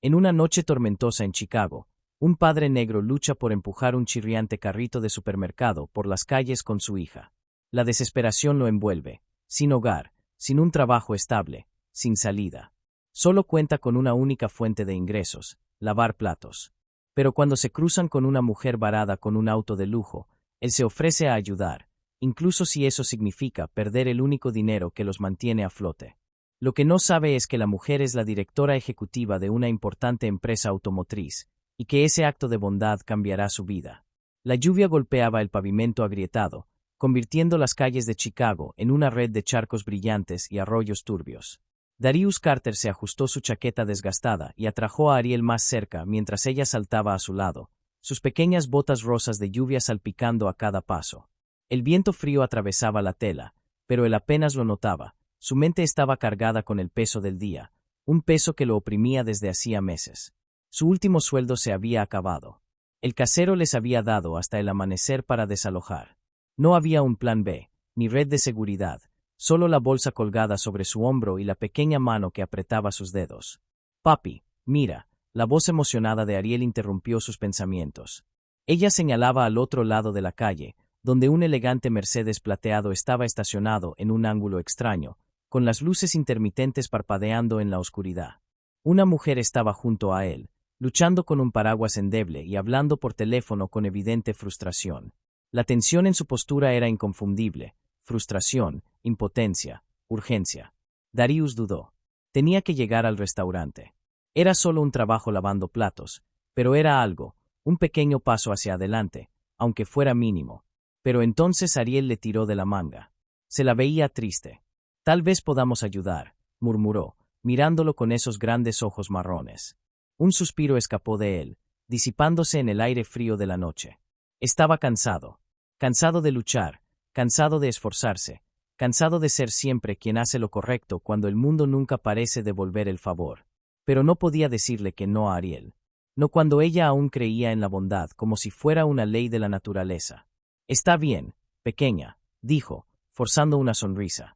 En una noche tormentosa en Chicago, un padre negro lucha por empujar un chirriante carrito de supermercado por las calles con su hija. La desesperación lo envuelve, sin hogar, sin un trabajo estable, sin salida. Solo cuenta con una única fuente de ingresos, lavar platos. Pero cuando se cruzan con una mujer varada con un auto de lujo, él se ofrece a ayudar, incluso si eso significa perder el único dinero que los mantiene a flote. Lo que no sabe es que la mujer es la directora ejecutiva de una importante empresa automotriz, y que ese acto de bondad cambiará su vida. La lluvia golpeaba el pavimento agrietado, convirtiendo las calles de Chicago en una red de charcos brillantes y arroyos turbios. Darius Carter se ajustó su chaqueta desgastada y atrajo a Ariel más cerca mientras ella saltaba a su lado, sus pequeñas botas rosas de lluvia salpicando a cada paso. El viento frío atravesaba la tela, pero él apenas lo notaba. Su mente estaba cargada con el peso del día, un peso que lo oprimía desde hacía meses. Su último sueldo se había acabado. El casero les había dado hasta el amanecer para desalojar. No había un plan B, ni red de seguridad, solo la bolsa colgada sobre su hombro y la pequeña mano que apretaba sus dedos. «Papi, mira», la voz emocionada de Ariel interrumpió sus pensamientos. Ella señalaba al otro lado de la calle, donde un elegante Mercedes plateado estaba estacionado en un ángulo extraño, con las luces intermitentes parpadeando en la oscuridad. Una mujer estaba junto a él, luchando con un paraguas endeble y hablando por teléfono con evidente frustración. La tensión en su postura era inconfundible: frustración, impotencia, urgencia. Darius dudó. Tenía que llegar al restaurante. Era solo un trabajo lavando platos, pero era algo, un pequeño paso hacia adelante, aunque fuera mínimo. Pero entonces Ariel le tiró de la manga. Se la veía triste. «Tal vez podamos ayudar», murmuró, mirándolo con esos grandes ojos marrones. Un suspiro escapó de él, disipándose en el aire frío de la noche. Estaba cansado. Cansado de luchar, cansado de esforzarse, cansado de ser siempre quien hace lo correcto cuando el mundo nunca parece devolver el favor. Pero no podía decirle que no a Ariel. No cuando ella aún creía en la bondad como si fuera una ley de la naturaleza. «Está bien, pequeña», dijo, forzando una sonrisa.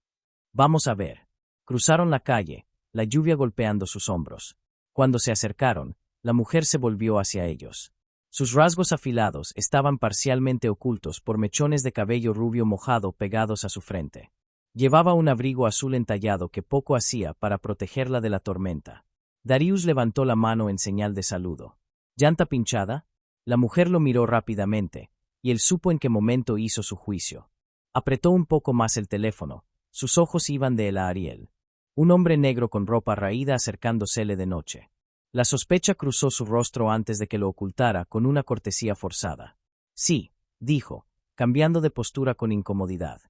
«Vamos a ver». Cruzaron la calle, la lluvia golpeando sus hombros. Cuando se acercaron, la mujer se volvió hacia ellos. Sus rasgos afilados estaban parcialmente ocultos por mechones de cabello rubio mojado pegados a su frente. Llevaba un abrigo azul entallado que poco hacía para protegerla de la tormenta. Darius levantó la mano en señal de saludo. «¿Llanta pinchada?». La mujer lo miró rápidamente, y él supo en qué momento hizo su juicio. Apretó un poco más el teléfono, sus ojos iban de él a Ariel. Un hombre negro con ropa raída acercándosele de noche. La sospecha cruzó su rostro antes de que lo ocultara con una cortesía forzada. «Sí», dijo, cambiando de postura con incomodidad.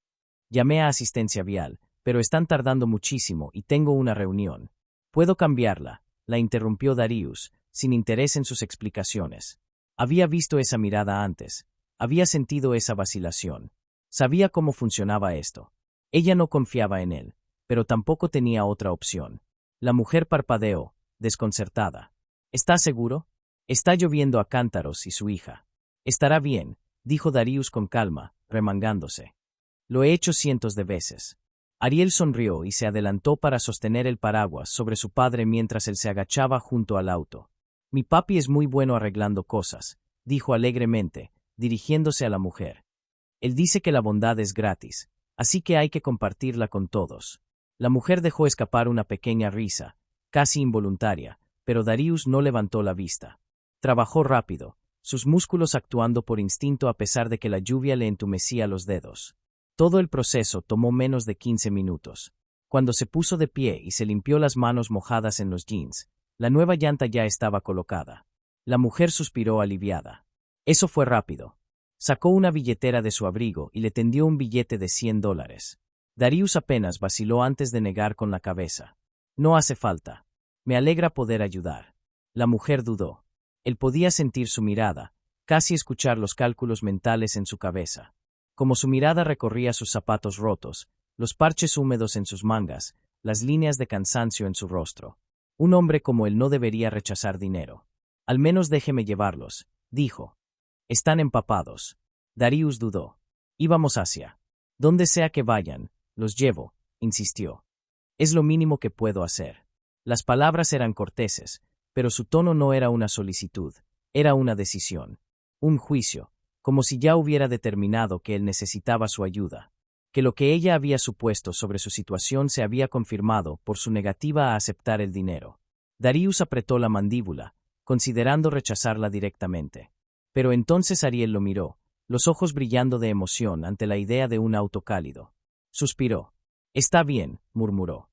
«Llamé a asistencia vial, pero están tardando muchísimo y tengo una reunión». «¿Puedo cambiarla?», la interrumpió Darius, sin interés en sus explicaciones. Había visto esa mirada antes, había sentido esa vacilación. Sabía cómo funcionaba esto. Ella no confiaba en él, pero tampoco tenía otra opción. La mujer parpadeó, desconcertada. «¿Está seguro?». «Está lloviendo a cántaros y su hija». «Estará bien», dijo Darius con calma, remangándose. «Lo he hecho cientos de veces». Ariel sonrió y se adelantó para sostener el paraguas sobre su padre mientras él se agachaba junto al auto. «Mi papi es muy bueno arreglando cosas», dijo alegremente, dirigiéndose a la mujer. «Él dice que la bondad es gratis, así que hay que compartirla con todos». La mujer dejó escapar una pequeña risa, casi involuntaria, pero Darius no levantó la vista. Trabajó rápido, sus músculos actuando por instinto a pesar de que la lluvia le entumecía los dedos. Todo el proceso tomó menos de 15 minutos. Cuando se puso de pie y se limpió las manos mojadas en los jeans, la nueva llanta ya estaba colocada. La mujer suspiró aliviada. Eso fue rápido. Sacó una billetera de su abrigo y le tendió un billete de $100. Darius apenas vaciló antes de negar con la cabeza. «No hace falta. Me alegra poder ayudar». La mujer dudó. Él podía sentir su mirada, casi escuchar los cálculos mentales en su cabeza. Como su mirada recorría sus zapatos rotos, los parches húmedos en sus mangas, las líneas de cansancio en su rostro. Un hombre como él no debería rechazar dinero. «Al menos déjeme llevarlos», dijo. «Están empapados». Darius dudó. «Íbamos hacia donde sea que vayan, los llevo», insistió. «Es lo mínimo que puedo hacer». Las palabras eran corteses, pero su tono no era una solicitud, era una decisión. Un juicio, como si ya hubiera determinado que él necesitaba su ayuda. Que lo que ella había supuesto sobre su situación se había confirmado por su negativa a aceptar el dinero. Darius apretó la mandíbula, considerando rechazarla directamente. Pero entonces Ariel lo miró, los ojos brillando de emoción ante la idea de un auto cálido. Suspiró. «Está bien», murmuró.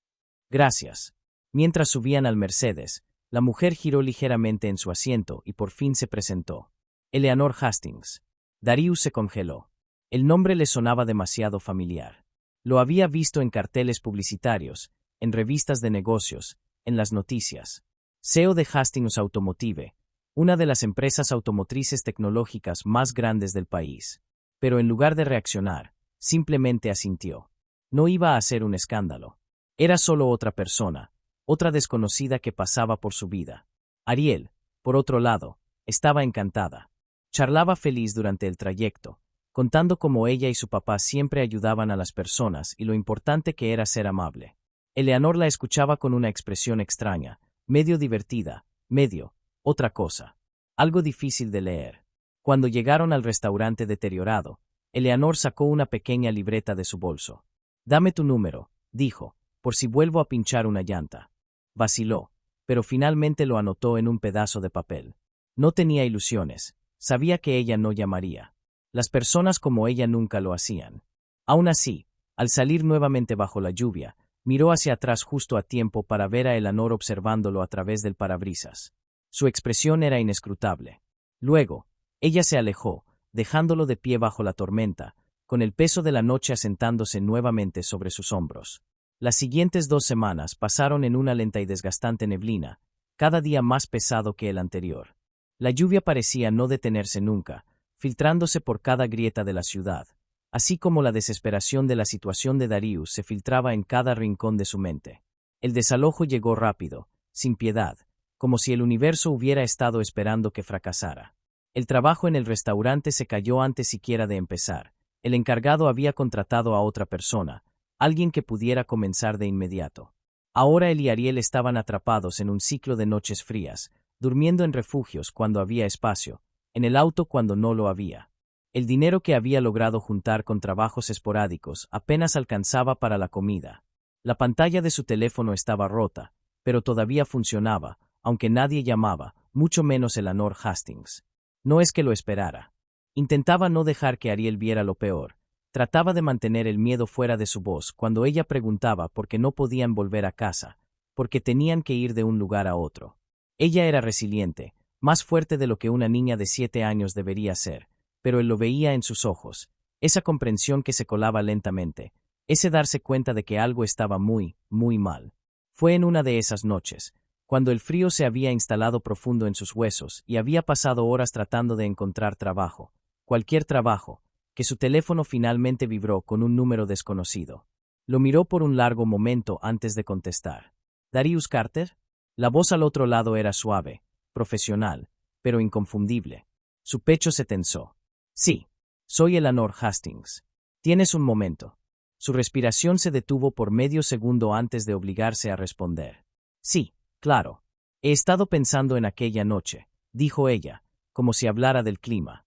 «Gracias». Mientras subían al Mercedes, la mujer giró ligeramente en su asiento y por fin se presentó. Eleanor Hastings. Darius se congeló. El nombre le sonaba demasiado familiar. Lo había visto en carteles publicitarios, en revistas de negocios, en las noticias. CEO de Hastings Automotive, una de las empresas automotrices tecnológicas más grandes del país. Pero en lugar de reaccionar, simplemente asintió. No iba a hacer un escándalo. Era solo otra persona, otra desconocida que pasaba por su vida. Ariel, por otro lado, estaba encantada. Charlaba feliz durante el trayecto, contando cómo ella y su papá siempre ayudaban a las personas y lo importante que era ser amable. Eleanor la escuchaba con una expresión extraña, medio divertida, medio, otra cosa. Algo difícil de leer. Cuando llegaron al restaurante deteriorado, Eleanor sacó una pequeña libreta de su bolso. «Dame tu número», dijo, «por si vuelvo a pinchar una llanta». Vaciló, pero finalmente lo anotó en un pedazo de papel. No tenía ilusiones, sabía que ella no llamaría. Las personas como ella nunca lo hacían. Aún así, al salir nuevamente bajo la lluvia, miró hacia atrás justo a tiempo para ver a Eleanor observándolo a través del parabrisas. Su expresión era inescrutable. Luego, ella se alejó, dejándolo de pie bajo la tormenta, con el peso de la noche asentándose nuevamente sobre sus hombros. Las siguientes 2 semanas pasaron en una lenta y desgastante neblina, cada día más pesado que el anterior. La lluvia parecía no detenerse nunca, filtrándose por cada grieta de la ciudad, así como la desesperación de la situación de Darius se filtraba en cada rincón de su mente. El desalojo llegó rápido, sin piedad, como si el universo hubiera estado esperando que fracasara. El trabajo en el restaurante se cayó antes siquiera de empezar. El encargado había contratado a otra persona, alguien que pudiera comenzar de inmediato. Ahora él y Ariel estaban atrapados en un ciclo de noches frías, durmiendo en refugios cuando había espacio, en el auto cuando no lo había. El dinero que había logrado juntar con trabajos esporádicos apenas alcanzaba para la comida. La pantalla de su teléfono estaba rota, pero todavía funcionaba, aunque nadie llamaba, mucho menos Eleanor Hastings. No es que lo esperara. Intentaba no dejar que Ariel viera lo peor. Trataba de mantener el miedo fuera de su voz cuando ella preguntaba por qué no podían volver a casa, porque tenían que ir de un lugar a otro. Ella era resiliente, más fuerte de lo que una niña de 7 años debería ser, pero él lo veía en sus ojos, esa comprensión que se colaba lentamente, ese darse cuenta de que algo estaba muy, muy mal. Fue en una de esas noches, cuando el frío se había instalado profundo en sus huesos y había pasado horas tratando de encontrar trabajo, cualquier trabajo, que su teléfono finalmente vibró con un número desconocido. Lo miró por un largo momento antes de contestar. ¿Darius Carter? La voz al otro lado era suave, profesional, pero inconfundible. Su pecho se tensó. Sí, soy Eleanor Hastings. ¿Tienes un momento? Su respiración se detuvo por medio segundo antes de obligarse a responder. Sí, claro. He estado pensando en aquella noche, dijo ella, como si hablara del clima.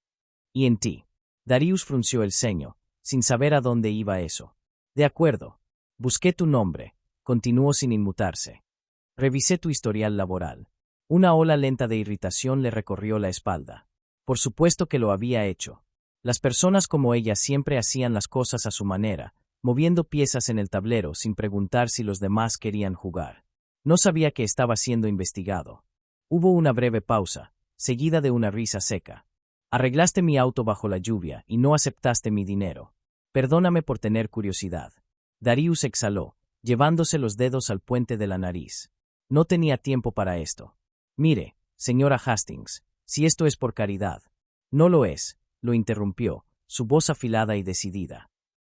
¿Y en ti? Darius frunció el ceño, sin saber a dónde iba eso. De acuerdo. Busqué tu nombre, continuó sin inmutarse. Revisé tu historial laboral. Una ola lenta de irritación le recorrió la espalda. Por supuesto que lo había hecho. Las personas como ella siempre hacían las cosas a su manera, moviendo piezas en el tablero sin preguntar si los demás querían jugar. No sabía que estaba siendo investigado. Hubo una breve pausa, seguida de una risa seca. Arreglaste mi auto bajo la lluvia y no aceptaste mi dinero. Perdóname por tener curiosidad. Darius exhaló, llevándose los dedos al puente de la nariz. No tenía tiempo para esto. Mire, señora Hastings, si esto es por caridad. No lo es, lo interrumpió, su voz afilada y decidida.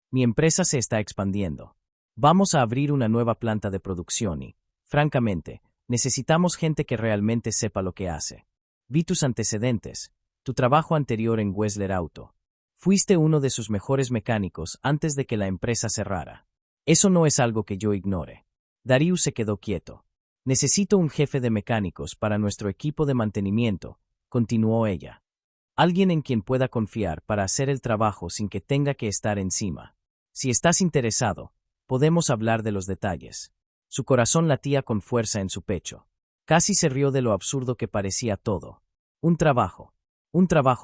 Mi empresa se está expandiendo. Vamos a abrir una nueva planta de producción y, francamente, necesitamos gente que realmente sepa lo que hace. Vi tus antecedentes. Tu trabajo anterior en Wessler Auto. Fuiste uno de sus mejores mecánicos antes de que la empresa cerrara. Eso no es algo que yo ignore. Darius se quedó quieto. Necesito un jefe de mecánicos para nuestro equipo de mantenimiento, continuó ella. Alguien en quien pueda confiar para hacer el trabajo sin que tenga que estar encima. Si estás interesado, podemos hablar de los detalles. Su corazón latía con fuerza en su pecho. Casi se rió de lo absurdo que parecía todo. Un trabajo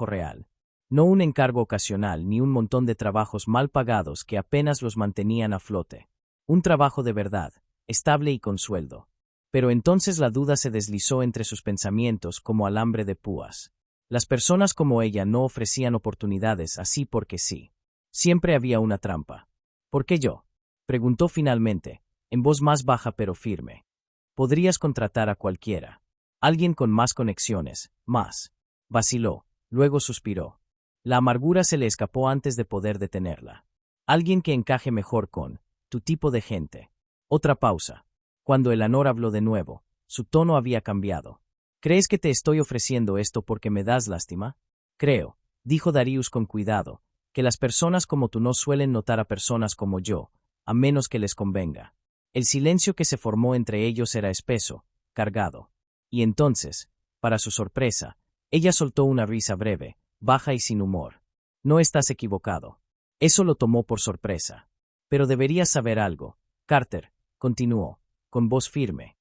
real. No un encargo ocasional ni un montón de trabajos mal pagados que apenas los mantenían a flote. Un trabajo de verdad, estable y con sueldo. Pero entonces la duda se deslizó entre sus pensamientos como alambre de púas. Las personas como ella no ofrecían oportunidades así porque sí. Siempre había una trampa. ¿Por qué yo? Preguntó finalmente, en voz más baja pero firme. Podrías contratar a cualquiera. Alguien con más conexiones, más. Vaciló, luego suspiró. La amargura se le escapó antes de poder detenerla. Alguien que encaje mejor con tu tipo de gente. Otra pausa. Cuando Eleanor habló de nuevo, su tono había cambiado. ¿Crees que te estoy ofreciendo esto porque me das lástima? Creo, dijo Darius con cuidado, que las personas como tú no suelen notar a personas como yo, a menos que les convenga. El silencio que se formó entre ellos era espeso, cargado. Y entonces, para su sorpresa, ella soltó una risa breve, baja y sin humor. No estás equivocado. Eso lo tomó por sorpresa. Pero deberías saber algo, Carter, continuó, con voz firme.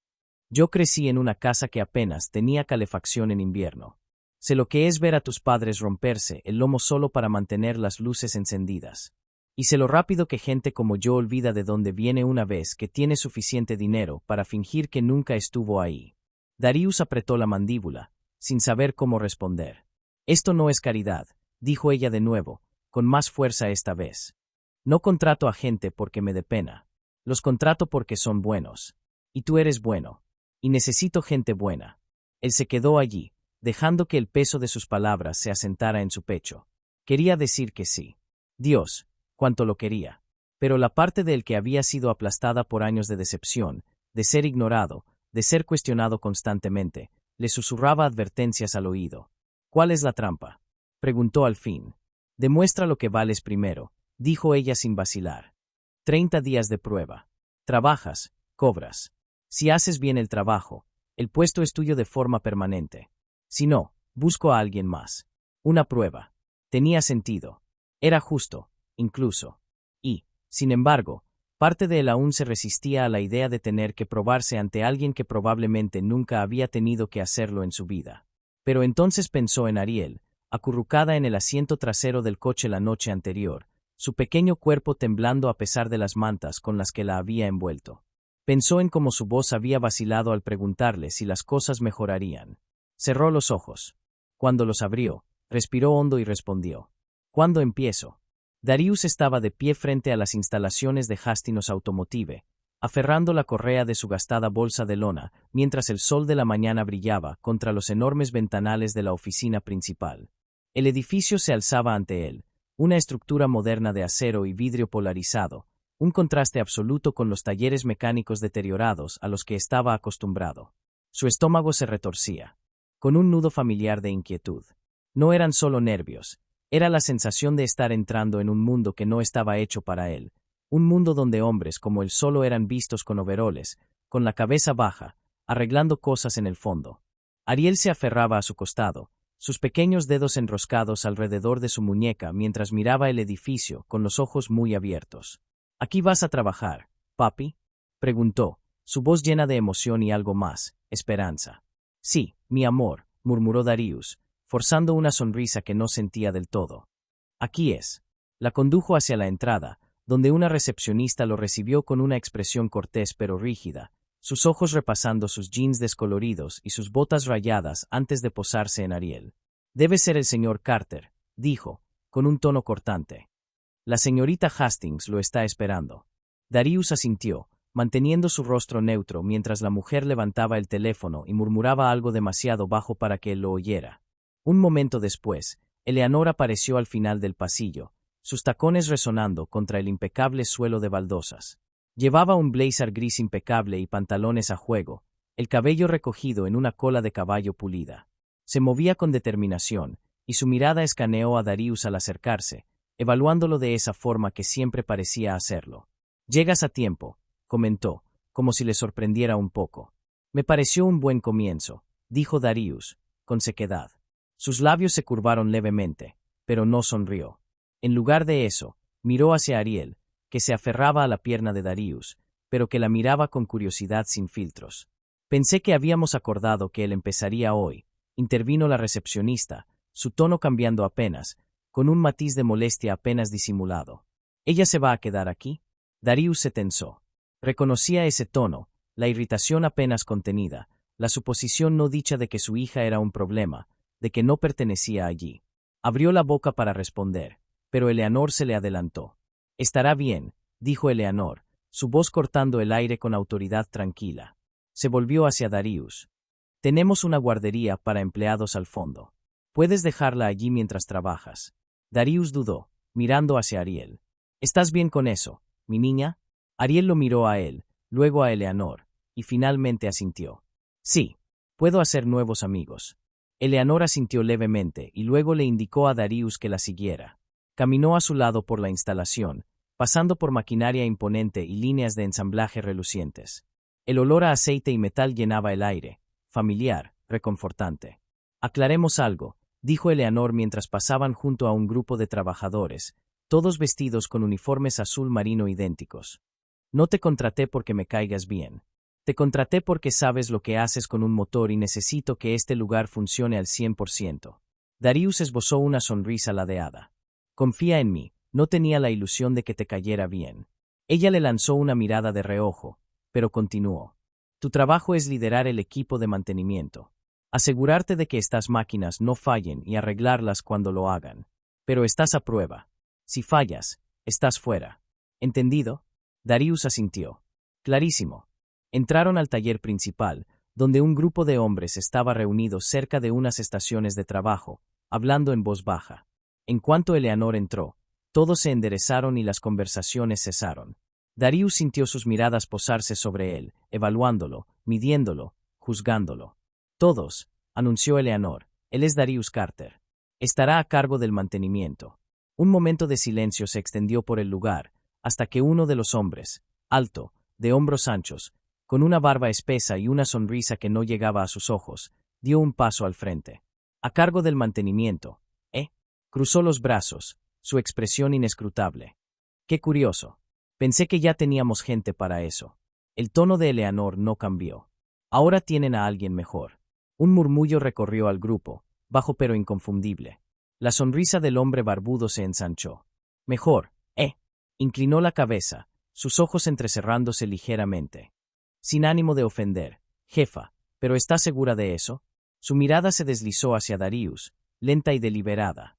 Yo crecí en una casa que apenas tenía calefacción en invierno. Sé lo que es ver a tus padres romperse el lomo solo para mantener las luces encendidas. Y sé lo rápido que gente como yo olvida de dónde viene una vez que tiene suficiente dinero para fingir que nunca estuvo ahí. Darius apretó la mandíbula, sin saber cómo responder. Esto no es caridad, dijo ella de nuevo, con más fuerza esta vez. No contrato a gente porque me dé pena. Los contrato porque son buenos. Y tú eres bueno. Y necesito gente buena. Él se quedó allí, dejando que el peso de sus palabras se asentara en su pecho. Quería decir que sí. Dios, cuánto lo quería. Pero la parte de él que había sido aplastada por años de decepción, de ser ignorado, de ser cuestionado constantemente, le susurraba advertencias al oído. ¿Cuál es la trampa? Preguntó al fin. Demuestra lo que vales primero, dijo ella sin vacilar. 30 días de prueba. Trabajas, cobras. Si haces bien el trabajo, el puesto es tuyo de forma permanente. Si no, busco a alguien más. Una prueba. Tenía sentido. Era justo, incluso. Y, sin embargo, parte de él aún se resistía a la idea de tener que probarse ante alguien que probablemente nunca había tenido que hacerlo en su vida. Pero entonces pensó en Ariel, acurrucada en el asiento trasero del coche la noche anterior, su pequeño cuerpo temblando a pesar de las mantas con las que la había envuelto. Pensó en cómo su voz había vacilado al preguntarle si las cosas mejorarían. Cerró los ojos. Cuando los abrió, respiró hondo y respondió. ¿Cuándo empiezo? Darius estaba de pie frente a las instalaciones de Hastings Automotive, aferrando la correa de su gastada bolsa de lona, mientras el sol de la mañana brillaba contra los enormes ventanales de la oficina principal. El edificio se alzaba ante él, una estructura moderna de acero y vidrio polarizado, un contraste absoluto con los talleres mecánicos deteriorados a los que estaba acostumbrado. Su estómago se retorcía, con un nudo familiar de inquietud. No eran solo nervios, era la sensación de estar entrando en un mundo que no estaba hecho para él, un mundo donde hombres como él solo eran vistos con overoles, con la cabeza baja, arreglando cosas en el fondo. Ariel se aferraba a su costado, sus pequeños dedos enroscados alrededor de su muñeca mientras miraba el edificio con los ojos muy abiertos. ¿Aquí vas a trabajar, papi? Preguntó, su voz llena de emoción y algo más, esperanza. Sí, mi amor, murmuró Darius, forzando una sonrisa que no sentía del todo. Aquí es. La condujo hacia la entrada, donde una recepcionista lo recibió con una expresión cortés pero rígida, sus ojos repasando sus jeans descoloridos y sus botas rayadas antes de posarse en Ariel. Debe ser el señor Carter, dijo, con un tono cortante. La señorita Hastings lo está esperando. Darius asintió, manteniendo su rostro neutro mientras la mujer levantaba el teléfono y murmuraba algo demasiado bajo para que él lo oyera. Un momento después, Eleanor apareció al final del pasillo, sus tacones resonando contra el impecable suelo de baldosas. Llevaba un blazer gris impecable y pantalones a juego, el cabello recogido en una cola de caballo pulida. Se movía con determinación, y su mirada escaneó a Darius al acercarse, evaluándolo de esa forma que siempre parecía hacerlo. «Llegas a tiempo», comentó, como si le sorprendiera un poco. Me pareció un buen comienzo, dijo Darius, con sequedad. Sus labios se curvaron levemente, pero no sonrió. En lugar de eso, miró hacia Ariel, que se aferraba a la pierna de Darius, pero que la miraba con curiosidad sin filtros. Pensé que habíamos acordado que él empezaría hoy, intervino la recepcionista, su tono cambiando apenas, con un matiz de molestia apenas disimulado. ¿Ella se va a quedar aquí? Darius se tensó. Reconocía ese tono, la irritación apenas contenida, la suposición no dicha de que su hija era un problema, de que no pertenecía allí. Abrió la boca para responder, pero Eleanor se le adelantó. Estará bien, dijo Eleanor, su voz cortando el aire con autoridad tranquila. Se volvió hacia Darius. Tenemos una guardería para empleados al fondo. Puedes dejarla allí mientras trabajas. Darius dudó, mirando hacia Ariel. ¿Estás bien con eso, mi niña? Ariel lo miró a él, luego a Eleanor, y finalmente asintió. Sí, puedo hacer nuevos amigos. Eleanor asintió levemente y luego le indicó a Darius que la siguiera. Caminó a su lado por la instalación, pasando por maquinaria imponente y líneas de ensamblaje relucientes. El olor a aceite y metal llenaba el aire, familiar, reconfortante. Aclaremos algo, dijo Eleanor mientras pasaban junto a un grupo de trabajadores, todos vestidos con uniformes azul marino idénticos. No te contraté porque me caigas bien. Te contraté porque sabes lo que haces con un motor y necesito que este lugar funcione al 100%. Darius esbozó una sonrisa ladeada. Confía en mí, no tenía la ilusión de que te cayera bien. Ella le lanzó una mirada de reojo, pero continuó. Tu trabajo es liderar el equipo de mantenimiento. Asegurarte de que estas máquinas no fallen y arreglarlas cuando lo hagan. Pero estás a prueba. Si fallas, estás fuera. ¿Entendido? Darius asintió. Clarísimo. Entraron al taller principal, donde un grupo de hombres estaba reunido cerca de unas estaciones de trabajo, hablando en voz baja. En cuanto Eleanor entró, todos se enderezaron y las conversaciones cesaron. Darius sintió sus miradas posarse sobre él, evaluándolo, midiéndolo, juzgándolo. Todos, anunció Eleanor, él es Darius Carter. Estará a cargo del mantenimiento. Un momento de silencio se extendió por el lugar, hasta que uno de los hombres, alto, de hombros anchos, con una barba espesa y una sonrisa que no llegaba a sus ojos, dio un paso al frente. A cargo del mantenimiento, ¿eh? Cruzó los brazos, su expresión inescrutable. Qué curioso. Pensé que ya teníamos gente para eso. El tono de Eleanor no cambió. Ahora tienen a alguien mejor. Un murmullo recorrió al grupo, bajo pero inconfundible. La sonrisa del hombre barbudo se ensanchó. Mejor, ¿eh? Inclinó la cabeza, sus ojos entrecerrándose ligeramente. Sin ánimo de ofender, jefa, ¿pero está segura de eso? Su mirada se deslizó hacia Darius, lenta y deliberada.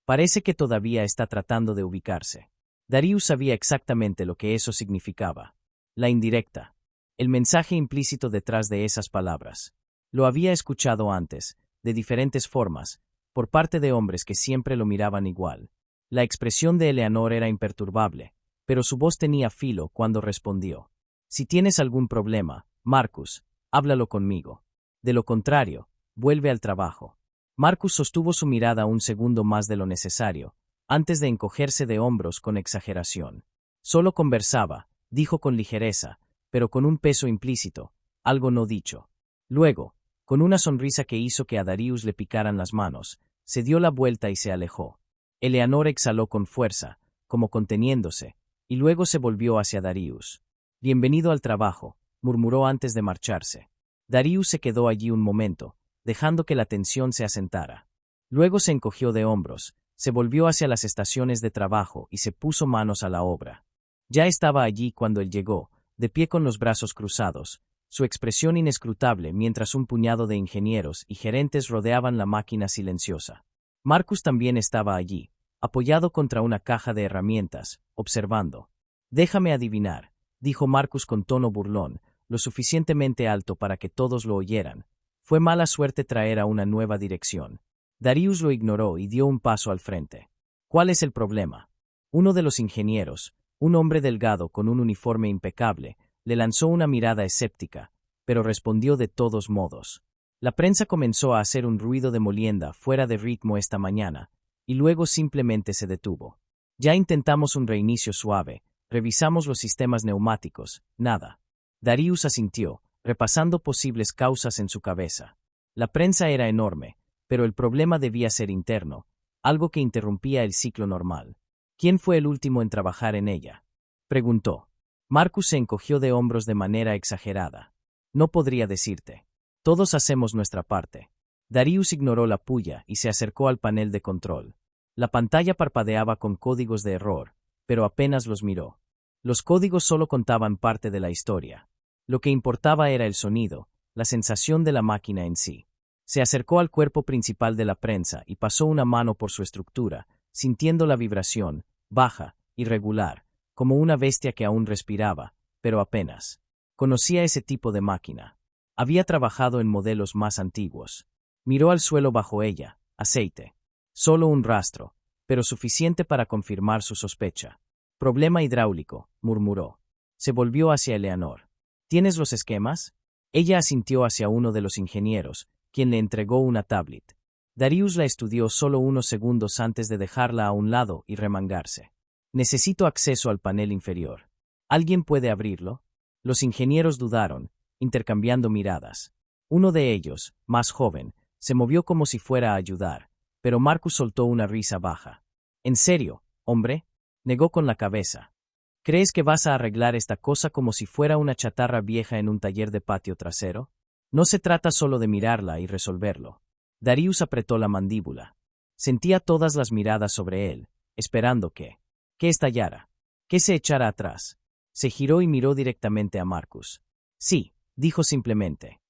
Parece que todavía está tratando de ubicarse. Darius sabía exactamente lo que eso significaba. La indirecta. El mensaje implícito detrás de esas palabras. Lo había escuchado antes, de diferentes formas, por parte de hombres que siempre lo miraban igual. La expresión de Eleanor era imperturbable, pero su voz tenía filo cuando respondió. Si tienes algún problema, Marcus, háblalo conmigo. De lo contrario, vuelve al trabajo. Marcus sostuvo su mirada un segundo más de lo necesario, antes de encogerse de hombros con exageración. Solo conversaba, dijo con ligereza, pero con un peso implícito, algo no dicho. Luego, con una sonrisa que hizo que a Darius le picaran las manos, se dio la vuelta y se alejó. Eleanor exhaló con fuerza, como conteniéndose, y luego se volvió hacia Darius. Bienvenido al trabajo, murmuró antes de marcharse. Darius se quedó allí un momento, dejando que la tensión se asentara. Luego se encogió de hombros, se volvió hacia las estaciones de trabajo y se puso manos a la obra. Ya estaba allí cuando él llegó, de pie con los brazos cruzados, su expresión inescrutable mientras un puñado de ingenieros y gerentes rodeaban la máquina silenciosa. Marcus también estaba allí, apoyado contra una caja de herramientas, observando. Déjame adivinar, dijo Marcus con tono burlón, lo suficientemente alto para que todos lo oyeran. Fue mala suerte traer a una nueva dirección. Darius lo ignoró y dio un paso al frente. ¿Cuál es el problema? Uno de los ingenieros, un hombre delgado con un uniforme impecable, le lanzó una mirada escéptica, pero respondió de todos modos. La prensa comenzó a hacer un ruido de molienda fuera de ritmo esta mañana, y luego simplemente se detuvo. Ya intentamos un reinicio suave, revisamos los sistemas neumáticos, nada. Darius asintió, repasando posibles causas en su cabeza. La prensa era enorme, pero el problema debía ser interno, algo que interrumpía el ciclo normal. ¿Quién fue el último en trabajar en ella?, preguntó. Marcus se encogió de hombros de manera exagerada. No podría decirte. Todos hacemos nuestra parte. Darius ignoró la puya y se acercó al panel de control. La pantalla parpadeaba con códigos de error, pero apenas los miró. Los códigos solo contaban parte de la historia. Lo que importaba era el sonido, la sensación de la máquina en sí. Se acercó al cuerpo principal de la prensa y pasó una mano por su estructura, sintiendo la vibración, baja, irregular, como una bestia que aún respiraba, pero apenas. Conocía ese tipo de máquina. Había trabajado en modelos más antiguos. Miró al suelo bajo ella, aceite. Solo un rastro, pero suficiente para confirmar su sospecha. Problema hidráulico, murmuró. Se volvió hacia Eleanor. ¿Tienes los esquemas? Ella asintió hacia uno de los ingenieros, quien le entregó una tablet. Darius la estudió solo unos segundos antes de dejarla a un lado y remangarse. Necesito acceso al panel inferior. ¿Alguien puede abrirlo? Los ingenieros dudaron, intercambiando miradas. Uno de ellos, más joven, se movió como si fuera a ayudar, pero Marcus soltó una risa baja. ¿En serio, hombre?, negó con la cabeza. ¿Crees que vas a arreglar esta cosa como si fuera una chatarra vieja en un taller de patio trasero? No se trata solo de mirarla y resolverlo. Darius apretó la mandíbula. Sentía todas las miradas sobre él, esperando que estallara, que se echara atrás. Se giró y miró directamente a Marcus. Sí, dijo simplemente.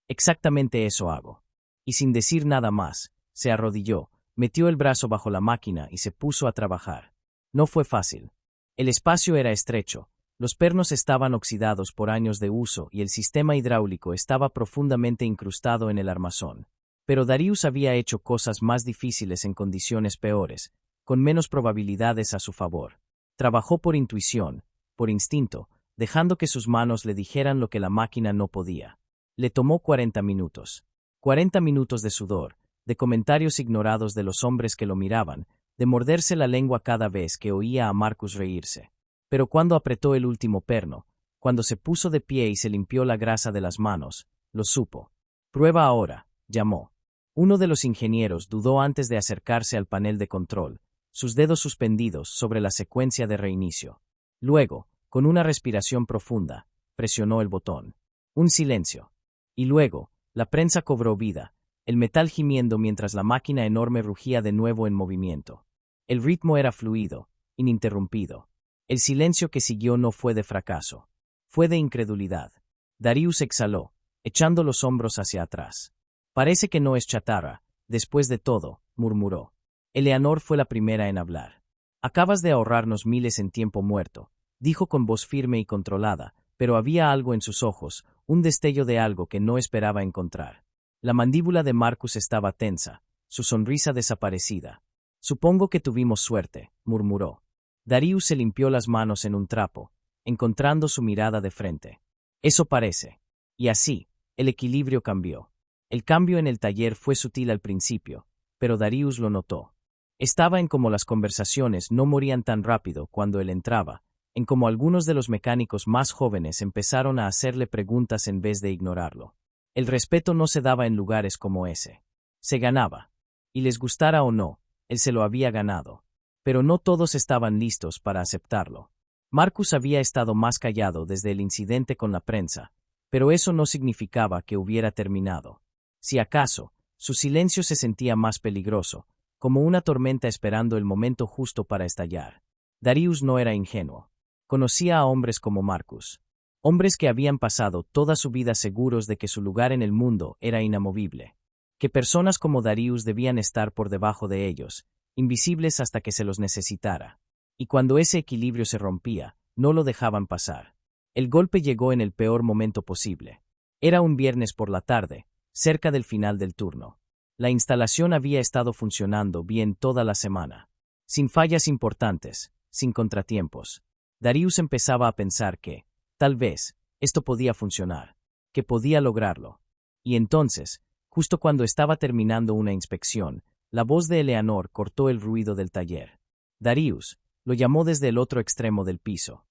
Exactamente eso hago. Y sin decir nada más, se arrodilló, metió el brazo bajo la máquina y se puso a trabajar. No fue fácil. El espacio era estrecho, los pernos estaban oxidados por años de uso y el sistema hidráulico estaba profundamente incrustado en el armazón. Pero Darius había hecho cosas más difíciles en condiciones peores, con menos probabilidades a su favor. Trabajó por intuición, por instinto, dejando que sus manos le dijeran lo que la máquina no podía. Le tomó 40 minutos. 40 minutos de sudor, de comentarios ignorados de los hombres que lo miraban, de morderse la lengua cada vez que oía a Marcus reírse. Pero cuando apretó el último perno, cuando se puso de pie y se limpió la grasa de las manos, lo supo. Prueba ahora, llamó. Uno de los ingenieros dudó antes de acercarse al panel de control, sus dedos suspendidos sobre la secuencia de reinicio. Luego, con una respiración profunda, presionó el botón. Un silencio. Y luego, la prensa cobró vida, el metal gimiendo mientras la máquina enorme rugía de nuevo en movimiento. El ritmo era fluido, ininterrumpido. El silencio que siguió no fue de fracaso. Fue de incredulidad. Darius exhaló, echando los hombros hacia atrás. Parece que no es chatarra, después de todo, murmuró. Eleanor fue la primera en hablar. Acabas de ahorrarnos miles en tiempo muerto, dijo con voz firme y controlada, pero había algo en sus ojos, un destello de algo que no esperaba encontrar. La mandíbula de Marcus estaba tensa, su sonrisa desaparecida. Supongo que tuvimos suerte, murmuró. Darius se limpió las manos en un trapo, encontrando su mirada de frente. Eso parece. Y así, el equilibrio cambió. El cambio en el taller fue sutil al principio, pero Darius lo notó. Estaba en cómo las conversaciones no morían tan rápido cuando él entraba, en cómo algunos de los mecánicos más jóvenes empezaron a hacerle preguntas en vez de ignorarlo. El respeto no se daba en lugares como ese. Se ganaba. Y les gustara o no, él se lo había ganado. Pero no todos estaban listos para aceptarlo. Marcus había estado más callado desde el incidente con la prensa, pero eso no significaba que hubiera terminado. Si acaso, su silencio se sentía más peligroso, como una tormenta esperando el momento justo para estallar. Darius no era ingenuo. Conocía a hombres como Marcus. Hombres que habían pasado toda su vida seguros de que su lugar en el mundo era inamovible. Que personas como Darius debían estar por debajo de ellos, invisibles hasta que se los necesitara. Y cuando ese equilibrio se rompía, no lo dejaban pasar. El golpe llegó en el peor momento posible. Era un viernes por la tarde, cerca del final del turno. La instalación había estado funcionando bien toda la semana. Sin fallas importantes, sin contratiempos. Darius empezaba a pensar que, tal vez, esto podía funcionar, que podía lograrlo. Y entonces, justo cuando estaba terminando una inspección, la voz de Eleanor cortó el ruido del taller. Darius lo llamó desde el otro extremo del piso.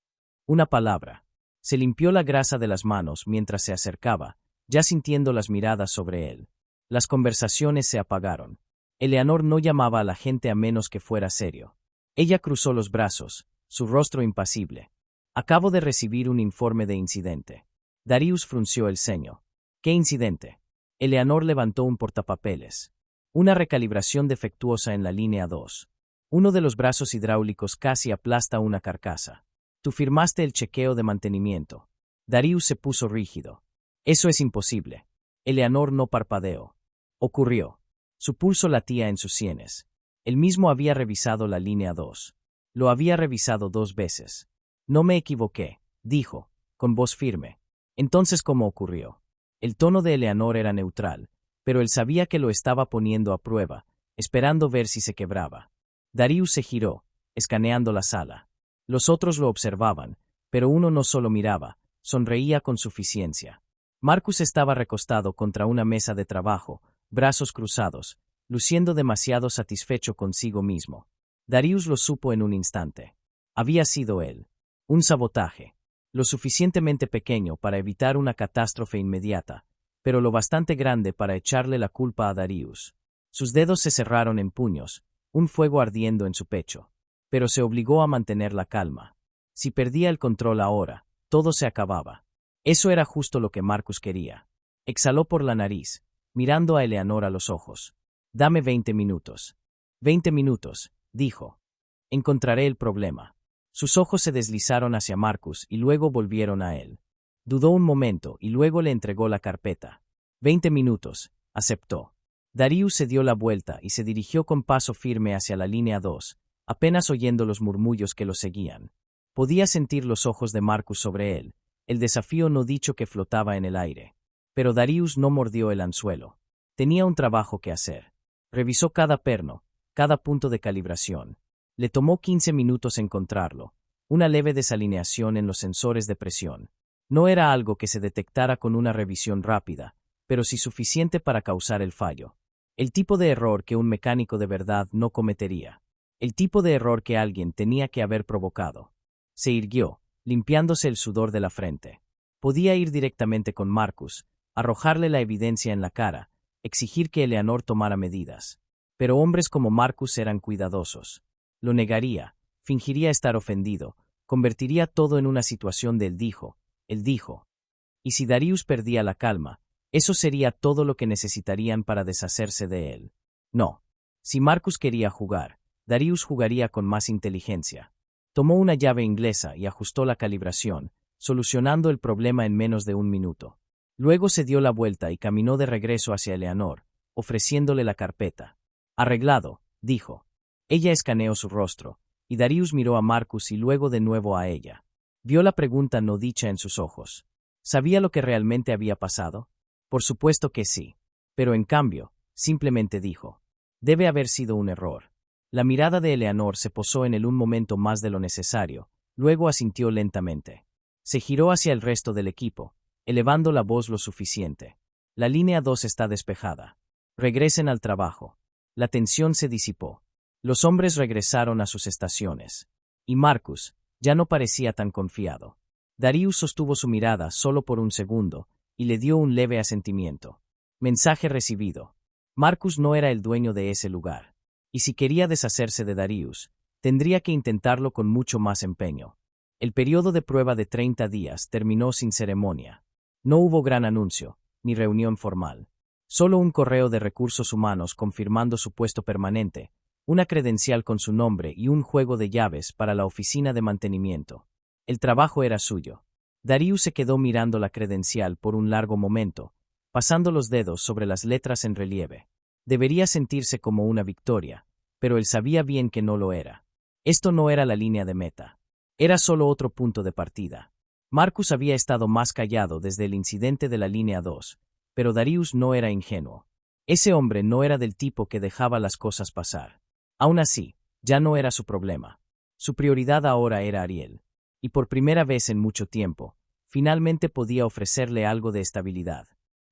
Una palabra. Se limpió la grasa de las manos mientras se acercaba, ya sintiendo las miradas sobre él. Las conversaciones se apagaron. Eleanor no llamaba a la gente a menos que fuera serio. Ella cruzó los brazos, su rostro impasible. Acabo de recibir un informe de incidente. Darius frunció el ceño. ¿Qué incidente? Eleanor levantó un portapapeles. Una recalibración defectuosa en la línea 2. Uno de los brazos hidráulicos casi aplasta una carcasa. Tú firmaste el chequeo de mantenimiento. Darius se puso rígido. Eso es imposible. Eleanor no parpadeó. Ocurrió. Su pulso latía en sus sienes. Él mismo había revisado la línea 2. Lo había revisado 2 veces. No me equivoqué, dijo, con voz firme. Entonces, ¿cómo ocurrió? El tono de Eleanor era neutral, pero él sabía que lo estaba poniendo a prueba, esperando ver si se quebraba. Darius se giró, escaneando la sala. Los otros lo observaban, pero uno no solo miraba, sonreía con suficiencia. Marcus estaba recostado contra una mesa de trabajo, brazos cruzados, luciendo demasiado satisfecho consigo mismo. Darius lo supo en un instante. Había sido él. Un sabotaje. Lo suficientemente pequeño para evitar una catástrofe inmediata, pero lo bastante grande para echarle la culpa a Darius. Sus dedos se cerraron en puños, un fuego ardiendo en su pecho. Pero se obligó a mantener la calma. Si perdía el control ahora, todo se acababa. Eso era justo lo que Marcus quería. Exhaló por la nariz, mirando a Eleanor a los ojos. Dame 20 minutos. 20 minutos, dijo. Encontraré el problema. Sus ojos se deslizaron hacia Marcus y luego volvieron a él. Dudó un momento y luego le entregó la carpeta. 20 minutos, aceptó. Darius se dio la vuelta y se dirigió con paso firme hacia la línea 2, apenas oyendo los murmullos que lo seguían. Podía sentir los ojos de Marcus sobre él, el desafío no dicho que flotaba en el aire. Pero Darius no mordió el anzuelo. Tenía un trabajo que hacer. Revisó cada perno, cada punto de calibración. Le tomó 15 minutos encontrarlo, una leve desalineación en los sensores de presión. No era algo que se detectara con una revisión rápida, pero sí suficiente para causar el fallo. El tipo de error que un mecánico de verdad no cometería. El tipo de error que alguien tenía que haber provocado. Se irguió, limpiándose el sudor de la frente. Podía ir directamente con Marcus, arrojarle la evidencia en la cara, exigir que Eleanor tomara medidas. Pero hombres como Marcus eran cuidadosos. Lo negaría, fingiría estar ofendido, convertiría todo en una situación de él dijo. Y si Darius perdía la calma, eso sería todo lo que necesitarían para deshacerse de él. No. Si Marcus quería jugar, Darius jugaría con más inteligencia. Tomó una llave inglesa y ajustó la calibración, solucionando el problema en menos de un minuto. Luego se dio la vuelta y caminó de regreso hacia Eleanor, ofreciéndole la carpeta. Arreglado, dijo. Ella escaneó su rostro, y Darius miró a Marcus y luego de nuevo a ella. Vio la pregunta no dicha en sus ojos. ¿Sabía lo que realmente había pasado? Por supuesto que sí. Pero en cambio, simplemente dijo. Debe haber sido un error. La mirada de Eleanor se posó en él un momento más de lo necesario, luego asintió lentamente. Se giró hacia el resto del equipo, elevando la voz lo suficiente. La línea 2 está despejada. Regresen al trabajo. La tensión se disipó. Los hombres regresaron a sus estaciones. Y Marcus ya no parecía tan confiado. Darius sostuvo su mirada solo por un segundo, y le dio un leve asentimiento. Mensaje recibido. Marcus no era el dueño de ese lugar. Y si quería deshacerse de Darius, tendría que intentarlo con mucho más empeño. El periodo de prueba de 30 días terminó sin ceremonia. No hubo gran anuncio, ni reunión formal. Solo un correo de recursos humanos confirmando su puesto permanente, una credencial con su nombre y un juego de llaves para la oficina de mantenimiento. El trabajo era suyo. Darius se quedó mirando la credencial por un largo momento, pasando los dedos sobre las letras en relieve. Debería sentirse como una victoria, pero él sabía bien que no lo era. Esto no era la línea de meta. Era solo otro punto de partida. Marcus había estado más callado desde el incidente de la línea 2, pero Darius no era ingenuo. Ese hombre no era del tipo que dejaba las cosas pasar. Aún así, ya no era su problema. Su prioridad ahora era Ariel. Y por primera vez en mucho tiempo, finalmente podía ofrecerle algo de estabilidad.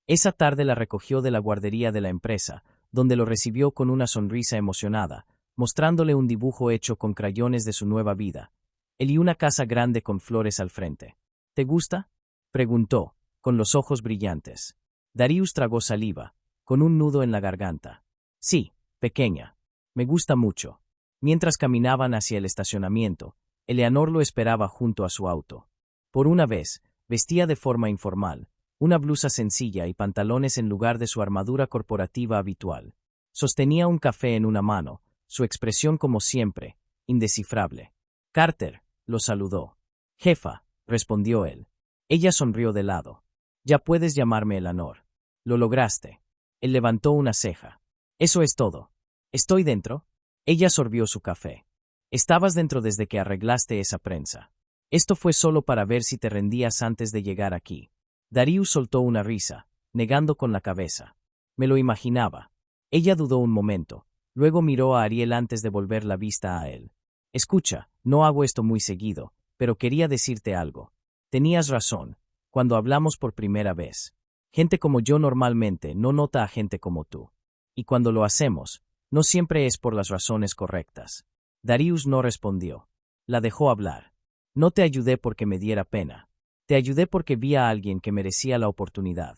Esa tarde la recogió de la guardería de la empresa, donde lo recibió con una sonrisa emocionada, mostrándole un dibujo hecho con crayones de su nueva vida, él y una casa grande con flores al frente. ¿Te gusta? Preguntó, con los ojos brillantes. Darius tragó saliva, con un nudo en la garganta. Sí, pequeña. Me gusta mucho. Mientras caminaban hacia el estacionamiento, Eleanor lo esperaba junto a su auto. Por una vez, vestía de forma informal, una blusa sencilla y pantalones en lugar de su armadura corporativa habitual. Sostenía un café en una mano, su expresión como siempre, indescifrable. Carter, lo saludó. Jefa, respondió él. Ella sonrió de lado. Ya puedes llamarme Eleanor. Lo lograste. Él levantó una ceja. Eso es todo. ¿Estoy dentro? Ella sorbió su café. Estabas dentro desde que arreglaste esa prensa. Esto fue solo para ver si te rendías antes de llegar aquí. Darius soltó una risa, negando con la cabeza. Me lo imaginaba. Ella dudó un momento, luego miró a Ariel antes de volver la vista a él. Escucha, no hago esto muy seguido, pero quería decirte algo. Tenías razón, cuando hablamos por primera vez. Gente como yo normalmente no nota a gente como tú. Y cuando lo hacemos, no siempre es por las razones correctas. Darius no respondió. La dejó hablar. No te ayudé porque me diera pena. Te ayudé porque vi a alguien que merecía la oportunidad.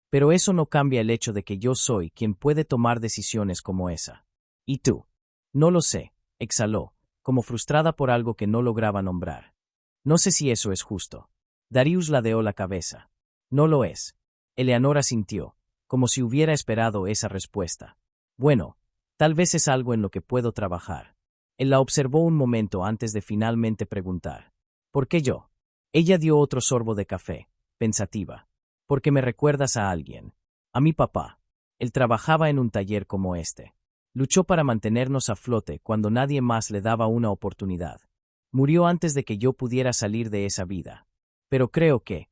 Pero eso no cambia el hecho de que yo soy quien puede tomar decisiones como esa. ¿Y tú? No lo sé, exhaló, como frustrada por algo que no lograba nombrar. No sé si eso es justo. Darius ladeó la cabeza. No lo es. Eleanor asintió, como si hubiera esperado esa respuesta. Bueno, tal vez es algo en lo que puedo trabajar. Él la observó un momento antes de finalmente preguntar. ¿Por qué yo? Ella dio otro sorbo de café, pensativa. Porque me recuerdas a alguien. A mi papá. Él trabajaba en un taller como este. Luchó para mantenernos a flote cuando nadie más le daba una oportunidad. Murió antes de que yo pudiera salir de esa vida. Pero creo que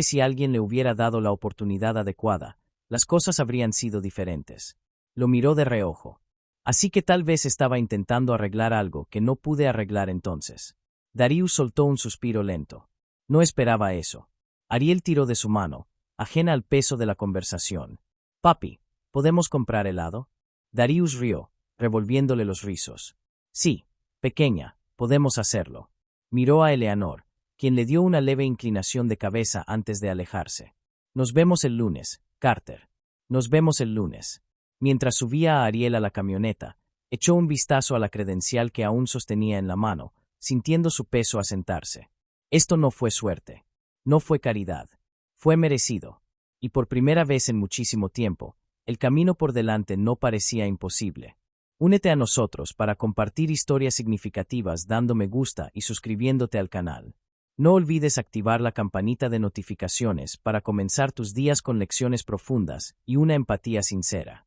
si alguien le hubiera dado la oportunidad adecuada, las cosas habrían sido diferentes. Lo miró de reojo. Así que tal vez estaba intentando arreglar algo que no pude arreglar entonces. Darius soltó un suspiro lento. No esperaba eso. Ariel tiró de su mano, ajena al peso de la conversación. Papi, ¿podemos comprar helado? Darius rió, revolviéndole los rizos. Sí, pequeña, podemos hacerlo. Miró a Eleanor, quien le dio una leve inclinación de cabeza antes de alejarse. Nos vemos el lunes, Carter. Nos vemos el lunes. Mientras subía a Ariel a la camioneta, echó un vistazo a la credencial que aún sostenía en la mano, sintiendo su peso asentarse. Esto no fue suerte. No fue caridad. Fue merecido. Y por primera vez en muchísimo tiempo, el camino por delante no parecía imposible. Únete a nosotros para compartir historias significativas dando me gusta y suscribiéndote al canal. No olvides activar la campanita de notificaciones para comenzar tus días con lecciones profundas y una empatía sincera.